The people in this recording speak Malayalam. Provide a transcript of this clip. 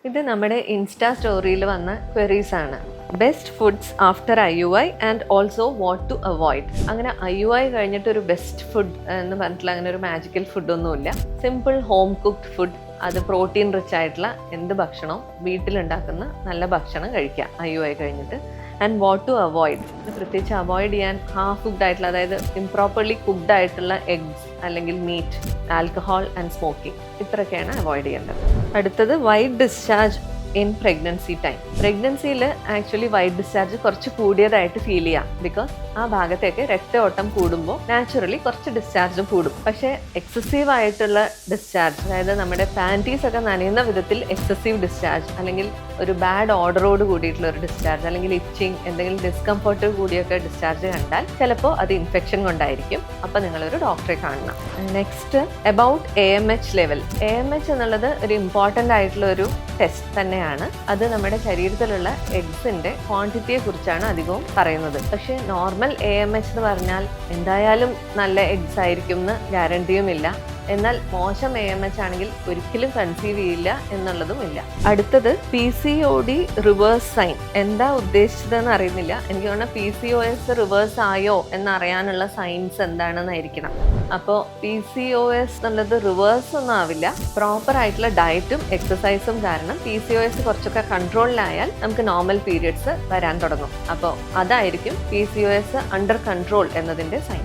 ഇത് നമ്മുടെ ഇൻസ്റ്റാ സ്റ്റോറിയിൽ വന്ന ക്വറീസ് ആണ്. Best foods after IUI and also what to avoid. അങ്ങനെ IUI കഴിഞ്ഞിട്ട് ഒരു ബെസ്റ്റ് ഫുഡ് എന്ന് പറഞ്ഞിട്ടുള്ള അങ്ങനെ ഒരു മാജിക്കൽ ഫുഡൊന്നുമില്ല. സിമ്പിൾ ഹോം കുക്ക്ഡ് ഫുഡ്, അത് പ്രോട്ടീൻ റിച്ച് ആയിട്ടുള്ള എന്ത് ഭക്ഷണവും വീട്ടിലുണ്ടാക്കുന്ന നല്ല ഭക്ഷണം കഴിക്കുക IUI കഴിഞ്ഞിട്ട്. ആൻഡ് വാട്ട് ടു അവോയ്ഡ്, പ്രത്യേകിച്ച് അവോയ്ഡ് ചെയ്യാൻ ഹാഫ് കുക്ക്ഡ് ആയിട്ടുള്ള, അതായത് ഇംപ്രോപ്പർലി കുക്ക്ഡ് ആയിട്ടുള്ള എഗ്സ് അല്ലെങ്കിൽ മീറ്റ്, ആൽക്കഹോൾ ആൻഡ് സ്മോക്കിംഗ്, ഇത്രയൊക്കെയാണ് അവോയ്ഡ് ചെയ്യേണ്ടത്. അടുത്തത് white discharge in pregnancy time. പ്രഗ്നൻസിയിൽ ആക്ച്വലി വൈറ്റ് ഡിസ്ചാർജ് കുറച്ച് കൂടിയതായിട്ട് ഫീൽ ചെയ്യാം. ബിക്കോസ് ആ ഭാഗത്തേക്ക് രക്തയോട്ടം കൂടുമ്പോൾ നാച്ചുറലി കുറച്ച് ഡിസ്ചാർജും കൂടും. പക്ഷേ എക്സസീവ് ആയിട്ടുള്ള ഡിസ്ചാർജ്, അതായത് നമ്മുടെ പാൻറ്റീസ് ഒക്കെ നനയുന്ന വിധത്തിൽ എക്സസീവ് ഡിസ്ചാർജ്, അല്ലെങ്കിൽ ഒരു ബാഡ് ഓർഡറോട് കൂടിയിട്ടുള്ള ഒരു ഡിസ്ചാർജ്, അല്ലെങ്കിൽ ഇച്ചിങ്, എന്തെങ്കിലും ഡിസ്കംഫർട്ട് കൂടിയൊക്കെ ഡിസ്ചാർജ് കണ്ടാൽ ചിലപ്പോൾ അത് ഇൻഫെക്ഷൻ കൊണ്ടായിരിക്കും. അപ്പോൾ നിങ്ങളൊരു ഡോക്ടറെ കാണണം. Next about AMH level. AMH എന്നുള്ളത് ഒരു ഇമ്പോർട്ടൻ്റ് ആയിട്ടുള്ള ഒരു ടെസ്റ്റ് തന്നെയാണ്. അത് നമ്മുടെ ശരീരത്തിലുള്ള എഗ്സിന്റെ ക്വാണ്ടിറ്റിയെ കുറിച്ചാണ് അധികവും പറയുന്നത്. പക്ഷേ നോർമൽ AMH എന്ന് പറഞ്ഞാൽ എന്തായാലും നല്ല എഗ്സ് ആയിരിക്കും എന്ന് ഗ്യാരണ്ടിയുമില്ല. എന്നാൽ മോശം AMH ആണെങ്കിൽ ഒരിക്കലും കൺസീവ് ചെയ്യില്ല എന്നുള്ളതും ഇല്ല. അടുത്തത് PCOD റിവേഴ്സ് സൈൻ. എന്താ ഉദ്ദേശിച്ചതെന്ന് അറിയുന്നില്ല. എനിക്ക് തോന്നുന്നു PCOS റിവേഴ്സ് ആയോ എന്നറിയാനുള്ള സൈൻസ് എന്താണെന്നായിരിക്കണം. അപ്പോൾ PCOS എന്നുള്ളത് റിവേഴ്സ് ഒന്നും ആവില്ല. പ്രോപ്പർ ആയിട്ടുള്ള ഡയറ്റും എക്സസൈസും കാരണം PCOS കുറച്ചൊക്കെ കൺട്രോളിലായാൽ നമുക്ക് നോർമൽ പീരിയഡ്സ് വരാൻ തുടങ്ങും. അപ്പോൾ അതായിരിക്കും PCOS അണ്ടർ കൺട്രോൾ എന്നതിൻ്റെ സൈൻ.